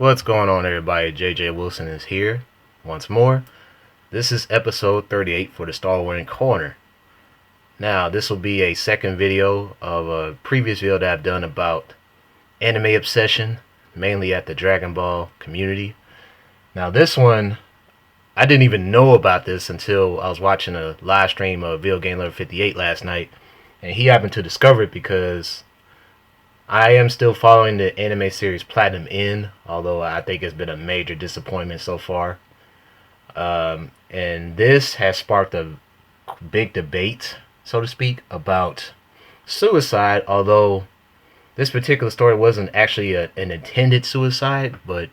What's going on, everybody? JJ Wilson is here once more. This is episode 38 for the Starwind Corner. Now, this will be a second video of a previous video that I've done about anime obsession, mainly at the Dragon Ball community. Now, this one, I didn't even know about this until I was watching a live stream of Video Game Level 58 last night, and he happened to discover it because I am still following the anime series Platinum End, although I think it's been a major disappointment so far. And this has sparked a big debate, so to speak, about suicide, although this particular story wasn't actually an intended suicide, but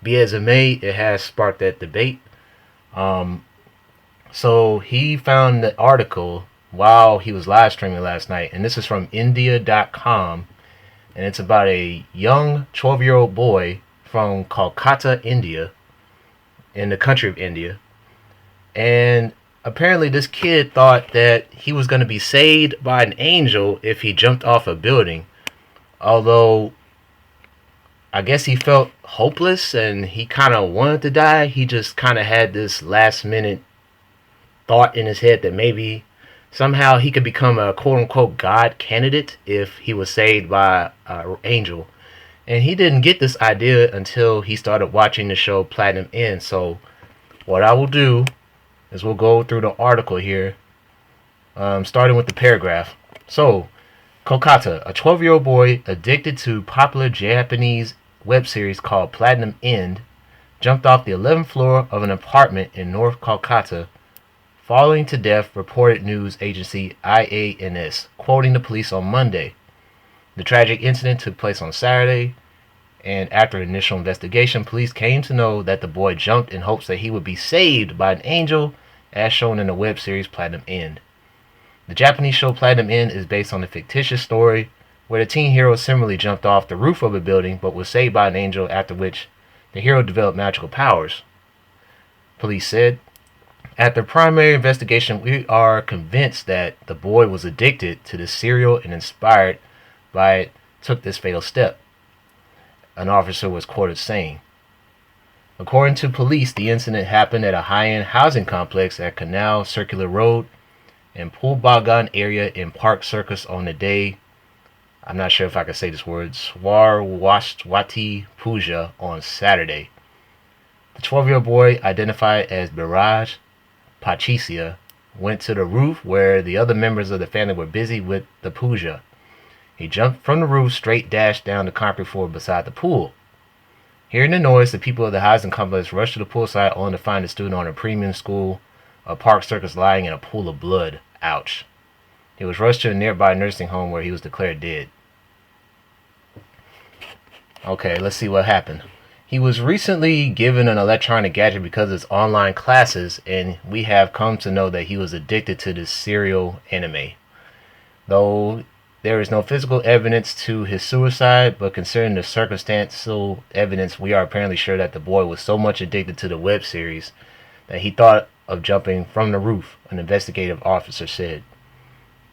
be as it may, it has sparked that debate. So he found the article while he was live streaming last night, and this is from India.com. And it's about a young 12-year-old boy from Kolkata, India, in the country of India. And apparently this kid thought that he was going to be saved by an angel if he jumped off a building. Although, I guess he felt hopeless and he kind of wanted to die. He just kind of had this last-minute thought in his head that maybe somehow he could become a quote-unquote God candidate if he was saved by an angel. And he didn't get this idea until he started watching the show Platinum End. So what I will do is we'll go through the article here, starting with the paragraph. So, Kolkata, a 12-year-old boy addicted to popular Japanese web series called Platinum End, jumped off the 11th floor of an apartment in North Kolkata, falling to death, reported news agency IANS, quoting the police on Monday. The tragic incident took place on Saturday, and after initial investigation, police came to know that the boy jumped in hopes that he would be saved by an angel, as shown in the web series Platinum End. The Japanese show Platinum End is based on a fictitious story where the teen hero similarly jumped off the roof of a building but was saved by an angel, after which the hero developed magical powers. Police said, after primary investigation, we are convinced that the boy was addicted to this serial and inspired by it took this fatal step, an officer was quoted saying. According to police, the incident happened at a high-end housing complex at Canal Circular Road in Pulbagan area in Park Circus on the day, I'm not sure if I can say this word, Swarwasti Puja on Saturday. The 12-year-old boy, identified as Biraj Patricia, went to the roof where the other members of the family were busy with the puja. He jumped from the roof, straight dashed down the concrete floor beside the pool. Hearing the noise, the people of the housing complex rushed to the poolside only to find the student on a premium school, a Park Circus, lying in a pool of blood. Ouch. He was rushed to a nearby nursing home where he was declared dead. Okay, let's see what happened. He was recently given an electronic gadget because of his online classes, and we have come to know that he was addicted to this serial anime. Though there is no physical evidence to his suicide, but considering the circumstantial evidence, we are apparently sure that the boy was so much addicted to the web series that he thought of jumping from the roof, an investigative officer said.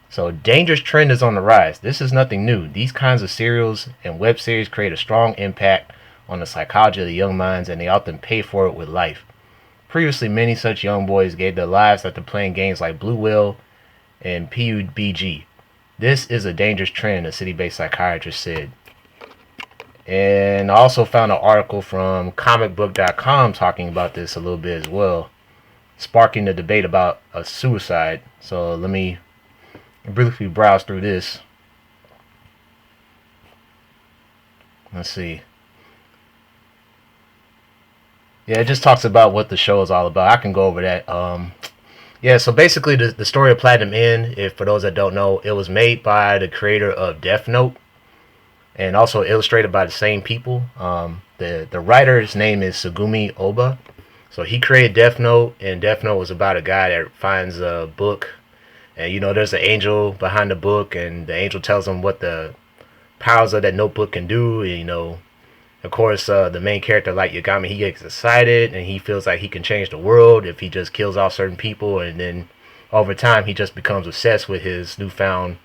So, a dangerous trend is on the rise. This is nothing new. These kinds of serials and web series create a strong impact on the psychology of the young minds, and they often pay for it with life. Previously, many such young boys gave their lives after playing games like Blue Whale and PUBG. This is a dangerous trend, a city-based psychiatrist said. And I also found an article from comicbook.com talking about this a little bit as well, sparking the debate about a suicide. So let me briefly browse through this. Let's see. Yeah, it just talks about what the show is all about. I can go over that. Yeah, so basically the story of Platinum End, if for those that don't know, it was made by the creator of Death Note and also illustrated by the same people. The writer's name is Sugumi Oba. So he created Death Note, and Death Note was about a guy that finds a book, and there's an angel behind the book, and the angel tells him what the powers of that notebook can do. And, of course, the main character, like Yagami, he gets excited and he feels like he can change the world if he just kills off certain people. And then over time, he just becomes obsessed with his newfound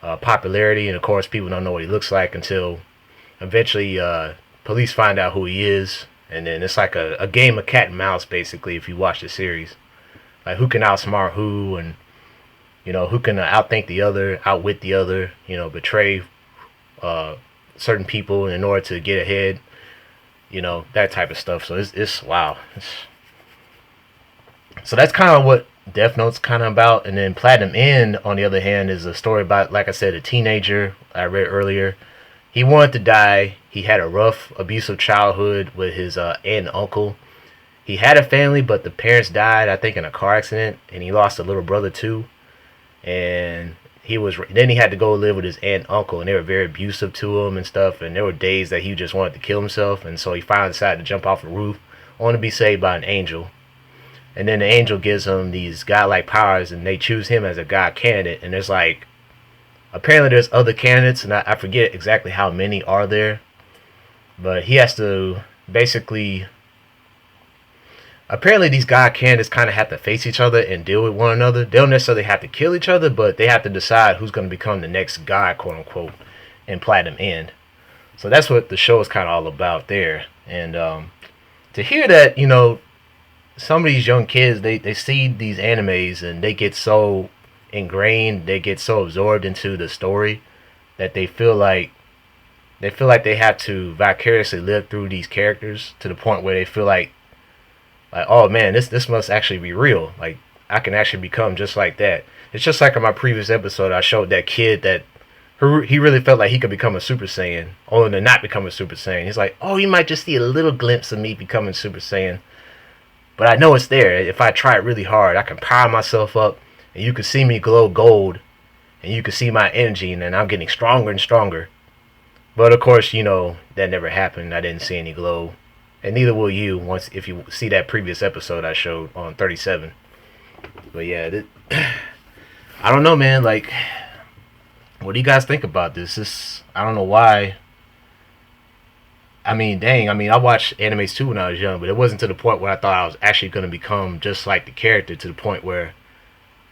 popularity. And of course, people don't know what he looks like until eventually police find out who he is, and then it's like a game of cat and mouse basically. If you watch the series, like who can outsmart who, and who can outthink the other, outwit the other, betray certain people in order to get ahead, that type of stuff. So it's wow. So that's kind of what Death Note's kind of about. And then Platinum End, on the other hand, is a story about, like I said, a teenager I read earlier. He wanted to die. He had a rough, abusive childhood with his aunt and uncle. He had a family, but the parents died, I think, in a car accident, and he lost a little brother too. And then he had to go live with his aunt and uncle, and they were very abusive to him and stuff. And there were days that he just wanted to kill himself, and so he finally decided to jump off a roof, only to be saved by an angel. And then the angel gives him these godlike powers, and they choose him as a god candidate. And there's apparently there's other candidates, and I forget exactly how many are there. But he has to basically, apparently these god candidates kind of have to face each other and deal with one another. They don't necessarily have to kill each other, but they have to decide who's going to become the next god, quote unquote, in Platinum End. So that's what the show is kind of all about there. And to hear that, some of these young kids, they see these animes and they get so ingrained, they get so absorbed into the story that they feel like they have to vicariously live through these characters to the point where they feel like oh man, this must actually be real. Like I can actually become just like that. It's just like in my previous episode, I showed that kid that he really felt like he could become a Super Saiyan, only to not become a Super Saiyan. He's like, oh, you might just see a little glimpse of me becoming Super Saiyan. But I know it's there. If I try it really hard, I can power myself up, and you can see me glow gold, and you can see my energy, and then I'm getting stronger and stronger. But of course, that never happened. I didn't see any glow, and neither will you if you see that previous episode I showed on 37. But yeah, I don't know, man. Like, what do you guys think about this? I don't know why. I mean, dang. I mean, I watched animes too when I was young, but it wasn't to the point where I thought I was actually going to become just like the character, to the point where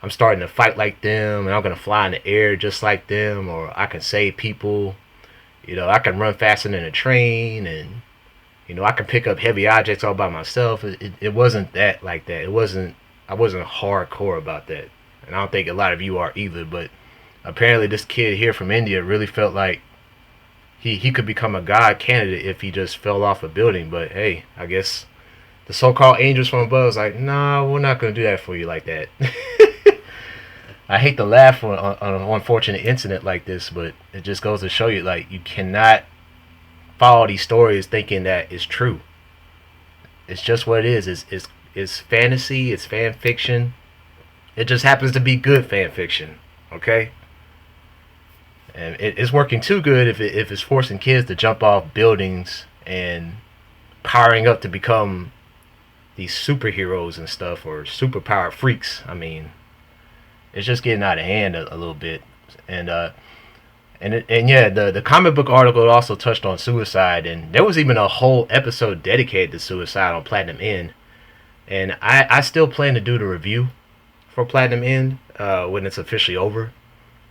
I'm starting to fight like them, and I'm going to fly in the air just like them, or I can save people. I can run faster than a train, and, I can pick up heavy objects all by myself. It wasn't that like that. I wasn't hardcore about that. And I don't think a lot of you are either, but apparently this kid here from India really felt like he could become a god candidate if he just fell off a building. But hey, I guess the so-called angels from above was like, nah, we're not going to do that for you like that. I hate to laugh on an unfortunate incident like this, but it just goes to show you, like, you cannot follow these stories thinking that it's true. It's just what it is. It's fantasy. It's fan fiction. It just happens to be good fan fiction. Okay? And it's working too good if it's forcing kids to jump off buildings and powering up to become these superheroes and stuff, or superpower freaks. I mean, it's just getting out of hand a little bit. And yeah, the comic book article also touched on suicide, and there was even a whole episode dedicated to suicide on Platinum End. And I still plan to do the review for Platinum End when it's officially over,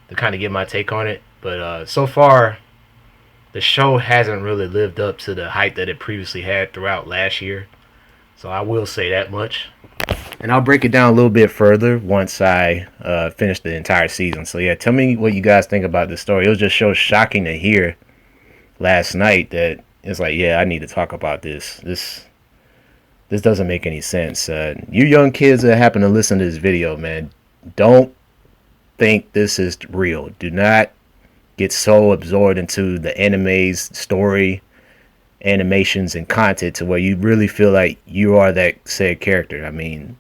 to kind of get my take on it. But so far, the show hasn't really lived up to the hype that it previously had throughout last year. So I will say that much. And I'll break it down a little bit further once I finish the entire season. So yeah, tell me what you guys think about this story. It was just so shocking to hear last night that it's like, yeah, I need to talk about this. This doesn't make any sense. You young kids that happen to listen to this video, man, don't think this is real. Do not get so absorbed into the anime's story, animations, and content to where you really feel like you are that said character. I mean,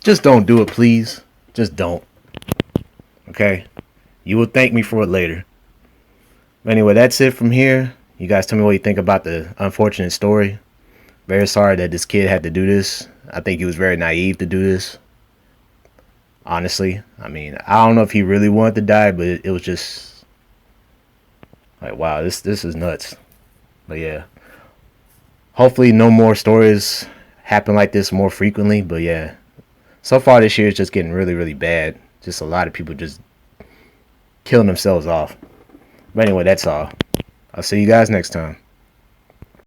just don't do it, please. Just don't. Okay? You will thank me for it later. But anyway, that's it from here. You guys tell me what you think about the unfortunate story. Very sorry that this kid had to do this. I think he was very naive to do this. Honestly, I mean, I don't know if he really wanted to die, but it was just like, wow, this is nuts. But yeah, hopefully no more stories happen like this more frequently. But yeah, so far this year it's just getting really, really bad. Just a lot of people just killing themselves off. But anyway, that's all. I'll see you guys next time.